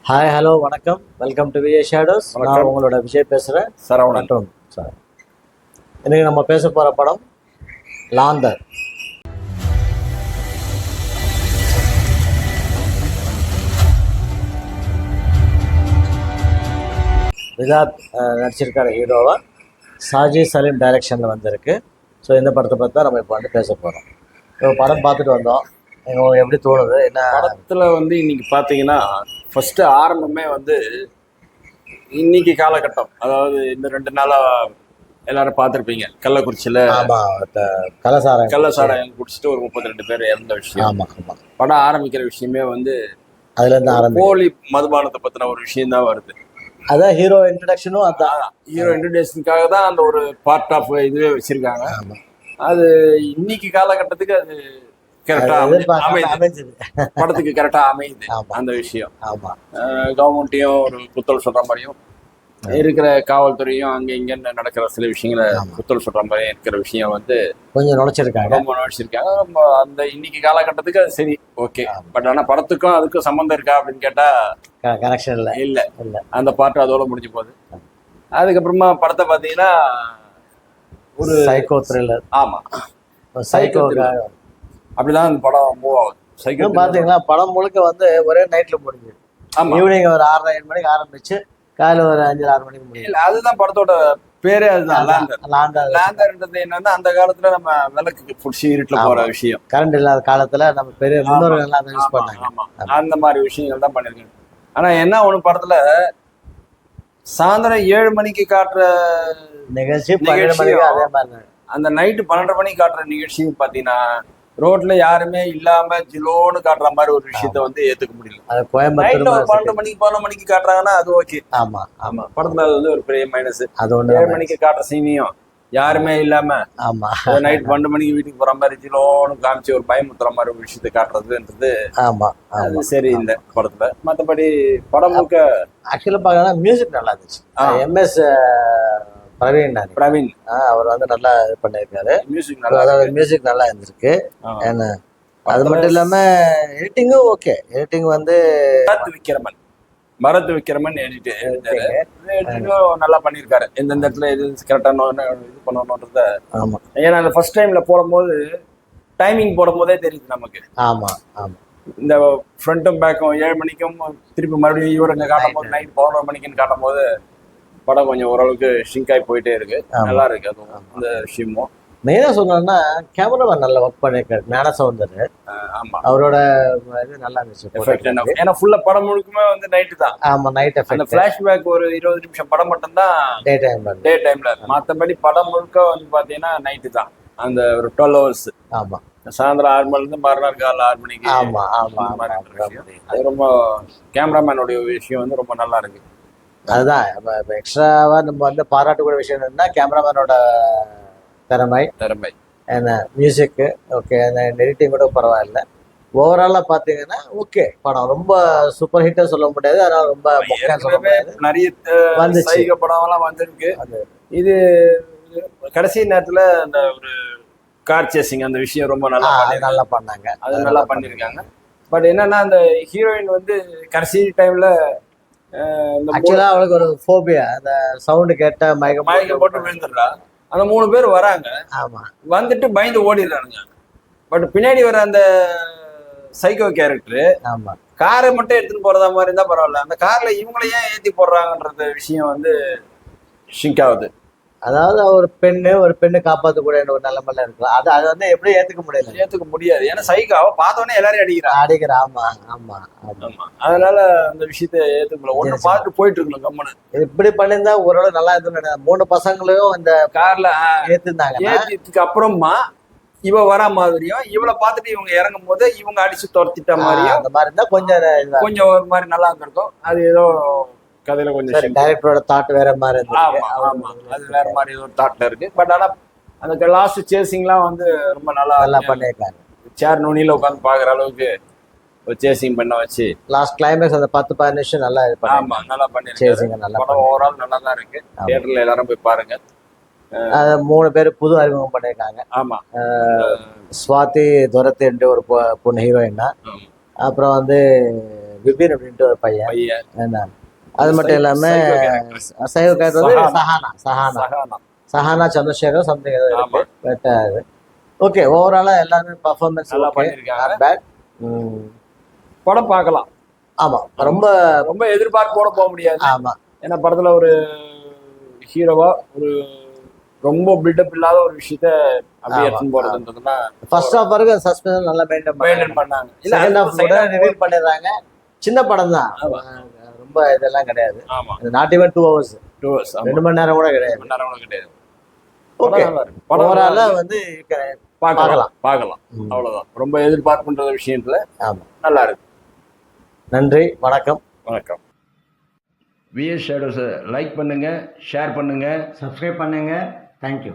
Hi hello வணக்கம், welcome to Vijay shadows. நான் உங்களோட விஜய் பேசுகிறேன். சரவணன் சார். இன்னைக்கு நம்ம பேச போகிற படம் லாந்தர். விகாத் நடிச்சிருக்கார ஹீரோவா சாஜி சலீம் டைரக்ஷனில் வந்திருக்கு. ஸோ இந்த படத்தை பற்றி தான் நம்ம இப்போ வந்து பேச போகிறோம். இப்போ படம் பார்த்துட்டு வந்தோம். எங்களுக்கு எப்படி தோணுது? என்ன படத்தில் இன்னைக்கு பார்த்தீங்கன்னா ஃபர்ஸ்ட் ஆரம்பமே இன்னைக்கு காலகட்டம், அதாவது இந்த 2 நாளாக எல்லாரும் பார்த்துருப்பீங்க. கள்ளக்குறிச்சியில் கள்ளசாராயம் குடிச்சிட்டு ஒரு 32 பேர் இறந்த விஷயம். ஆமாம் ஆமாம். படம் ஆரம்பிக்கிற விஷயமே அதுலேருந்து போலி மதுபானத்தை பற்றின ஒரு விஷயம் தான் வருது. அதான் ஹீரோ இன்ட்ரடக்ஷனும், அதான் ஹீரோ இன்ட்ரடக்ஷனுக்காக தான் அந்த ஒரு பார்ட் ஆஃப் இதுவே வச்சிருக்காங்க. அது இன்னைக்கு காலகட்டத்துக்கு அது கரெக்டா அமையுது, படத்துக்கு கரெக்டா அமையுது அந்த விஷயம். கவர்மெண்ட்டையும் ஒரு புத்தல் சொல்ற மாதிரியும் இருக்கிற காவல்துறையும் அங்க இங்க நடக்கிற சில விஷயங்களை புத்தல் சொல்ற மாதிரி இருக்கிற விஷயம் கொஞ்சம் நுழைச்சிருக்காங்க, ரொம்ப நுழைச்சிருக்காங்க. ரொம்ப அந்த இன்னைக்கு காலகட்டத்துக்கு அது சரி, ஓகே. பட் ஆனா படத்துக்கும் அதுக்கும் சம்மந்தம் இருக்கா அப்படின்னு கேட்டா கனெக்ஷன் இல்ல. அந்த பாட்டு அதோட முடிஞ்சு போகுது. அதுக்கப்புறமா படத்தை பாத்தீங்கன்னா ஒரு சைக்கோ த்ரில்லர். ஆமா, சைக்கோ அப்படிதான் அந்த படம் மூவ் ஆகுது. சைக்கிள் பாத்தீங்கன்னா படம் முழுக்க ஒரே நைட்ல முடிஞ்சு. ஈவினிங் ஒரு 6:30 மணிக்கு ஆரம்பிச்சு காலையில் ஒரு 5-6 மணிக்கு முடியும். அதுதான் படத்தோட பேரே, அதுதான் லாந்தர்ன்றது. என்னன்னா அந்த காலத்துல நம்ம விளக்கு புடிச்சு இருட்டுல போற விஷயம், கரண்ட் இல்லாத காலத்துல நம்ம பெரிய முன்னோர்கள் எல்லாம் யூஸ் பண்ணாங்க. அந்த மாதிரி விஷயங்கள் தான் பண்ணிருக்காங்க. ஆனா என்ன ஒண்ணு, படத்துல சாயந்தரம் 7 மணிக்கு காட்டுற நிகழ்ச்சி 12 மணிக்கு அதே மாதிரி, அந்த நைட்டு 12 மணிக்கு காட்டுற நிகழ்ச்சியும் பாத்தீங்கன்னா ரோட்ல யாருமே இல்லாம ஜிலோன்னு காட்டுற மாதிரி ஒரு விஷயத்த ஏத்துக்க முடியல. கோயம்புத்தூர் 12 மணிக்கு காட்டுறாங்கன்னா அது ஓகே. ஆமா ஆமா, படத்துல அது ஒரு பெரிய மைனஸ். அது 7 மணிக்கு காட்டுற சீனியும் யாருமே இல்லாம நைட் 12 மணிக்கு வீட்டுக்கு போற மாதிரி ஜிலோன்னு காமிச்சு ஒரு பயமுத்துற மாதிரி ஒரு விஷயத்த காட்டுறதுன்றது அது சரி இந்த படத்துல. மத்தபடி படம் முழுக்க ஆக்சுவலா பாக்கலாம் மியூசிக் நல்லா இருந்துச்சு. MS பிரவீன் அவர் நல்லா இது பண்ணியிருக்காரு. மியூசிக் நல்லா இருந்திருக்கு. ஏன்னா அது மட்டும் இல்லாம எடிட்டிங்கும் ஓகே. எடிட்டிங் பரத் விக்ரமன் நல்லா பண்ணியிருக்காரு. எந்தெந்த இடத்துல எது கரெக்டான இது பண்ணணும்ன்றத. ஆமா, ஏன்னா அந்த ஃபர்ஸ்ட் டைம்ல போடும்போது டைமிங் போடும்போதே தெரியுது நமக்கு. ஆமா ஆமா, இந்த ஃப்ரண்ட்டும் பேக்கும் 7 மணிக்கும் திருப்பி மறுபடியும் இவருங்க காட்டும் போது நைட் 11 மணிக்குன்னு காட்டும் போது படம் கொஞ்சம் ஓரளவுக்கு ஷிங்க் ஆகி போயிட்டே இருக்கு. நல்லா இருக்கு அதுவும் அந்த விஷயமும். மெயினா சொன்னோம்னா கேமராமேன் நல்லா ஒர்க் பண்ணிருக்காரு. ஞான சௌந்தர். ஆமா, அவரோட இது நல்லா இருந்துச்சு. ஏன்னா ஃபுல்லா படம் முழுக்குமே நைட்டு தான். ஆமா, நைட் எஃபெக்ட். அந்த ஃபிளாஷ்பேக் ஒரு 20 நிமிஷம் படம் மட்டும் தான் டே டைம்ல. மத்தபடி படம் முழுக்க பாத்தீங்கன்னா நைட்டு தான். அந்த ஒரு 12 hours. ஆமா, சாயந்தரம் 6 மணில இருந்து மறுநாள் காலைல 6 மணிக்கு. ஆமா ஆமா, அது ரொம்ப கேமராமேனுடைய விஷயம் ரொம்ப நல்லா இருக்கு. அதுதான் எக்ஸ்ட்ராவா நம்ம பாராட்டக்கூடிய விஷயம் என்னன்னா கேமராமேனோட திறமை. என்ன மியூசிக் ஓகே, எடிட்டிங் கூட பரவாயில்ல. ஓவராலா பாத்தீங்கன்னா ஓகே, படம் ரொம்ப சூப்பர் ஹிட்டா சொல்ல முடியாது, அதனால ரொம்ப நிறைய வந்துச்சு படம் எல்லாம் வந்திருக்கு. இது கடைசி நேரத்துல அந்த ஒரு கார் சேசிங் அந்த விஷயம் ரொம்ப நல்லா பண்ணாங்க. அது நல்லா பண்ணிருக்காங்க. பட் என்னன்னா அந்த ஹீரோயின் கடைசி டைம்ல ஆக்சுவலா அவளுக்கு ஒரு ஃபோபியா, அந்த சவுண்ட் கேட்டா மயக்கம் போட்டு விழுந்துடுறா. அந்த 3 பேர் வராங்க. ஆமா, வந்துட்டு பயந்து ஓடிடுறானுங்க. பட் பின்னாடி வர அந்த சைக்கோ கேரக்டர் ஆமா காரை மட்டும் எடுத்துன்னு போறதா மாதிரி இருந்தா பரவாயில்ல, அந்த கார்ல இவங்களை ஏன் ஏத்தி போடுறாங்கன்ற விஷயம் ஷிங்க் ஆகுது. அதாவது ஒரு பெண்ணு காப்பாற்றக்கூடிய ஒரு நிலைமையில இருக்கலாம். அது எப்படி ஏத்துக்க முடியாது. ஏன்னா சைக்காவை பார்த்தோன்னே எல்லாரையும் அடிக்கிறா. ஆமா ஆமா ஆமா, அதனால அந்த விஷயத்த ஏத்துக்கல. ஒண்ணு பார்த்துட்டு போயிட்டு இருக்கணும் கம்மனு. இப்படி பண்ணியிருந்தா ஓரளவு நல்லா இருந்துன்னு 3 பசங்களையும் இந்த கார்ல ஏத்துனாங்க. ஏத்திக்கு அப்புறமா இவ வரா மாதிரியும் இவளை பார்த்துட்டு இவங்க இறங்கும் போது இவங்க அடிச்சு துரத்திட்ட மாதிரியும் அந்த மாதிரி இருந்தா கொஞ்சம் ஒரு மாதிரி நல்லா இருந்திருக்கும். அது ஏதோ கதையில கொஞ்சம் டைரக்டரோட தாட் வேற மாதிரி இருக்கு. அது வேற மாதிரி ஒரு தாட்ல இருக்கு. பட் ஆனா அந்த லாஸ்ட் சேசிங்லாம் ரொம்ப நல்லா பண்ணிருக்காங்க. சேர் நுனியில உட்காந்து பாக்குற அளவுக்கு ஒரு சேசிங் பண்ண வச்சு லாஸ்ட் கிளைமேக்ஸ் அந்த 10-15 நிமிஷம் நல்லா இருக்கு. ஆமா, நல்லா பண்ணிருக்காங்க. படம் ஓவரால் நல்லா தான் இருக்கு. தியேட்டர்ல எல்லாரும் போய் பாருங்க. 3 பேர் புது அறிமுகம் பண்ணிருக்காங்க. ஆமா, ஸ்வாதி துரத்து என்று ஒரு பொண்ணு ஹீரோயின்னா. அப்புறம் பிபின் அப்படின்ட்டு ஒரு பையன். என்ன அது மட்டும் இல்லாம சைவ கேரக்டர் வந்து சஹானா சந்திரசேகர் சம்திங் இருக்கு. பட் ஓகே, ஓவராலா எல்லாருமே பர்ஃபார்மன்ஸ் நல்லா பண்ணிருக்காங்க. படம் பார்க்கலாம். ஆமா, ரொம்ப ரொம்ப எதிர்பார்ப்போட போக முடியாது. ஆமா, ஏன்னா படத்துல ஒரு ஹீரோவா ஒரு ரொம்ப பில்டப் இல்லாத ஒரு விஷயத்த அப்படியே எடுத்துன்னு போறதுன்றதுனா ஃபர்ஸ்ட் ஆஃப் வரைக்கும் சஸ்பென்ஸ் நல்லா மெயின்டைன் பண்ணாங்க. செகண்ட் ஆஃப் கூட ரிவீல் பண்ணிடுறாங்க. சின்ன படம் தான், ரொம்ப இதெல்லாம் கிடையாது. நாட் ஈவன் 2 hours 2 மணி நேரம் கூட கிடையாது. ஓகே, ஓவராலா வந்து பார்க்கலாம். அவ்வளவுதான். ரொம்ப எதிர்பார்ப்புன்ற விஷயத்துல நல்லா இருக்கு. நன்றி, வணக்கம். விஎஸ் ஷேடோஸை லைக் பண்ணுங்க, ஷேர் பண்ணுங்க, சப்ஸ்கிரைப் பண்ணுங்க. தேங்க்யூ.